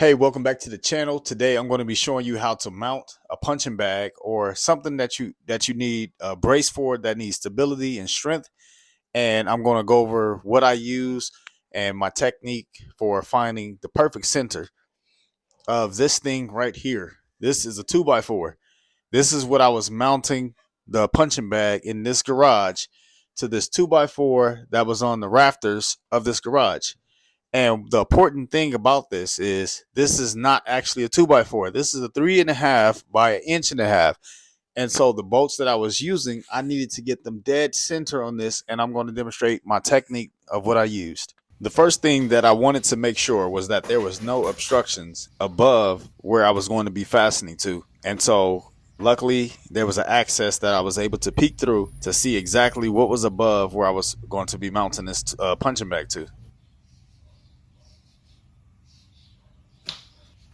Hey, welcome back to the channel. Today I'm going to be showing you how to mount a punching bag or something that you need a brace for that needs stability and strength. And I'm going to go over what I use and my technique for finding the perfect center of this thing right here. This is a 2x4. This is what I was mounting the punching bag in this garage to this 2x4 that was on the rafters of this garage. And the important thing about this is not actually a 2x4. This is a 3.5 by 1.5 inches. And so the bolts that I was using, I needed to get them dead center on this, and I'm going to demonstrate my technique of what I used. The first thing that I wanted to make sure was that there was no obstructions above where I was going to be fastening to. And so luckily there was an access that I was able to peek through to see exactly what was above where I was going to be mounting this punching bag to.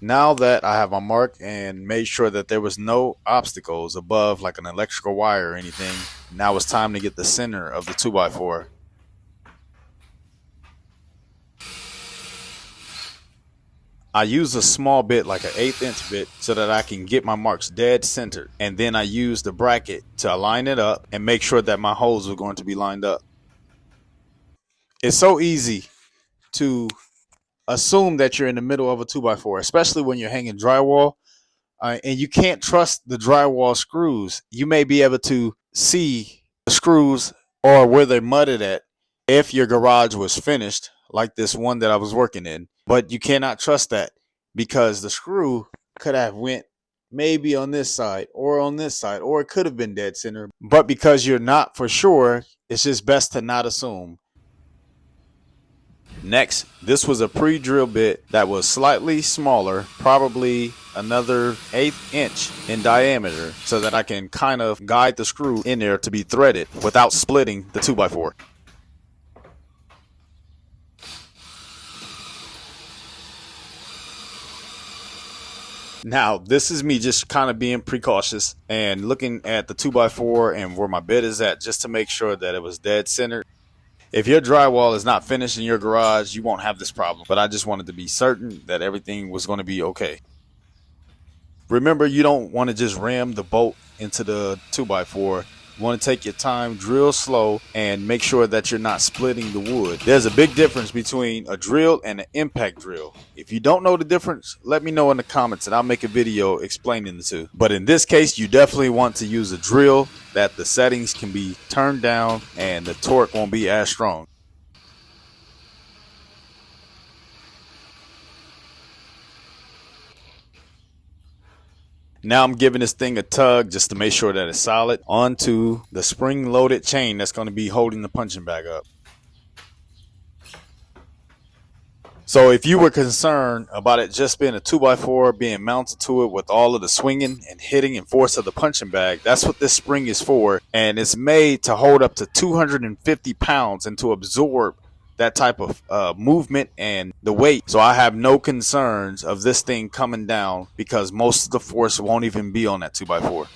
Now that I have my mark and made sure that there was no obstacles above like an electrical wire or anything, now it's time to get the center of the 2x4. I use a small bit, like an 1/8 inch bit, so that I can get my marks dead centered. And then I use the bracket to align it up and make sure that my holes are going to be lined up. It's so easy to assume that you're in the middle of a 2x4, especially when you're hanging drywall. And you can't trust the drywall screws. You may be able to see the screws or where they're mudded at if your garage was finished, like this one that I was working in. But you cannot trust that because the screw could have went maybe on this side or on this side, or it could have been dead center. But because you're not for sure, it's just best to not assume. Next, this was a pre-drill bit that was slightly smaller, probably another 1/8 inch in diameter, so that I can kind of guide the screw in there to be threaded without splitting the 2x4. Now, this is me just kind of being precautious and looking at the 2x4 and where my bit is at, just to make sure that it was dead centered. If your drywall is not finished in your garage, you won't have this problem. But I just wanted to be certain that everything was going to be okay. Remember, you don't want to just ram the bolt into the 2x4. You want to take your time, drill slow, and make sure that you're not splitting the wood. There's a big difference between a drill and an impact drill. If you don't know the difference, let me know in the comments and I'll make a video explaining the two. But in this case, you definitely want to use a drill that the settings can be turned down and the torque won't be as strong. Now I'm giving this thing a tug just to make sure that it's solid onto the spring-loaded chain that's going to be holding the punching bag up. So if you were concerned about it just being a 2x4 being mounted to it with all of the swinging and hitting and force of the punching bag, that's what this spring is for. And it's made to hold up to 250 pounds and to absorb that type of movement and the weight. So I have no concerns of this thing coming down because most of the force won't even be on that 2x4.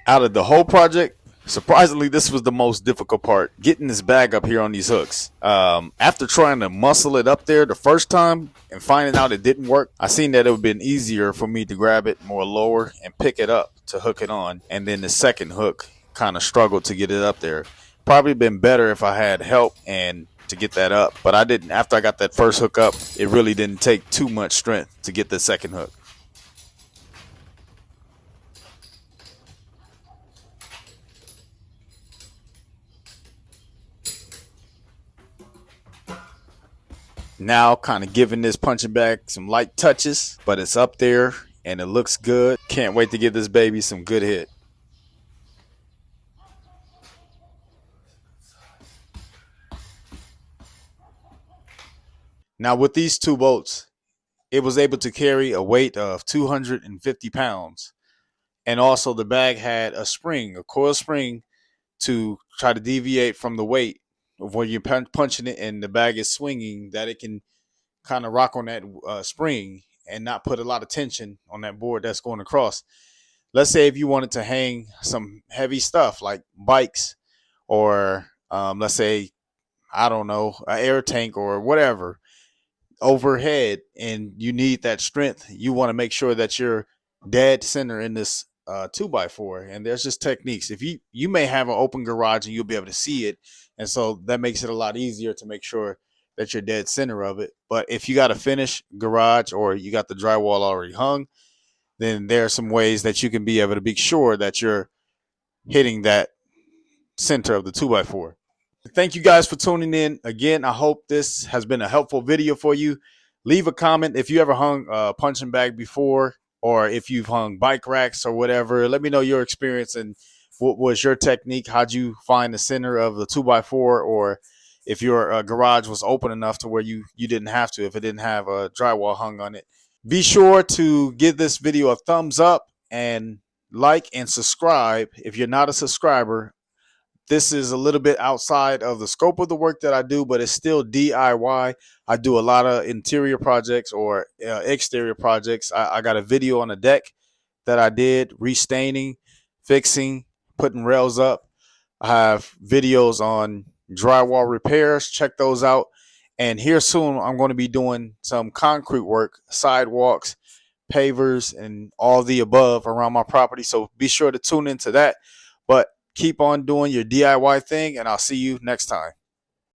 Out of the whole project, surprisingly, this was the most difficult part, getting this bag up here on these hooks. After trying to muscle it up there the first time and finding out it didn't work, I seen that it would have been easier for me to grab it more lower and pick it up to hook it on. And then the second hook kind of struggled to get it up there. Probably been better if I had help and to get that up, but I didn't. After I got that first hook up, it really didn't take too much strength to get the second hook. Now kind of giving this punching bag some light touches, but it's up there and it looks good. Can't wait to give this baby some good hit. Now with these two bolts, it was able to carry a weight of 250 pounds. And also the bag had a spring, a coil spring, to try to deviate from the weight of where you're punching it and the bag is swinging, that it can kind of rock on that spring and not put a lot of tension on that board that's going across. Let's say if you wanted to hang some heavy stuff like bikes, or let's say, I don't know, an air tank or whatever overhead, and you need that strength, you want to make sure that you're dead center in this 2x4. And there's just techniques. If you may have an open garage and you'll be able to see it, and so that makes it a lot easier to make sure that you're dead center of it. But if you got a finished garage or you got the drywall already hung, then there are some ways that you can be able to be sure that you're hitting that center of the 2x4. Thank you guys for tuning in. Again, I hope this has been a helpful video for you. Leave a comment if you ever hung a punching bag before, or if you've hung bike racks or whatever. Let me know your experience and what was your technique. How'd you find the center of the 2x4, or if your garage was open enough to where you didn't have to, if it didn't have a drywall hung on it. Be sure to give this video a thumbs up and like and subscribe if you're not a subscriber. This is a little bit outside of the scope of the work that I do, but it's still DIY. I do a lot of interior projects or exterior projects. I got a video on the deck that I did, restaining, fixing, putting rails up. I have videos on drywall repairs. Check those out. And here soon, I'm going to be doing some concrete work, sidewalks, pavers, and all the above around my property. So be sure to tune into that. But keep on doing your DIY thing, and I'll see you next time.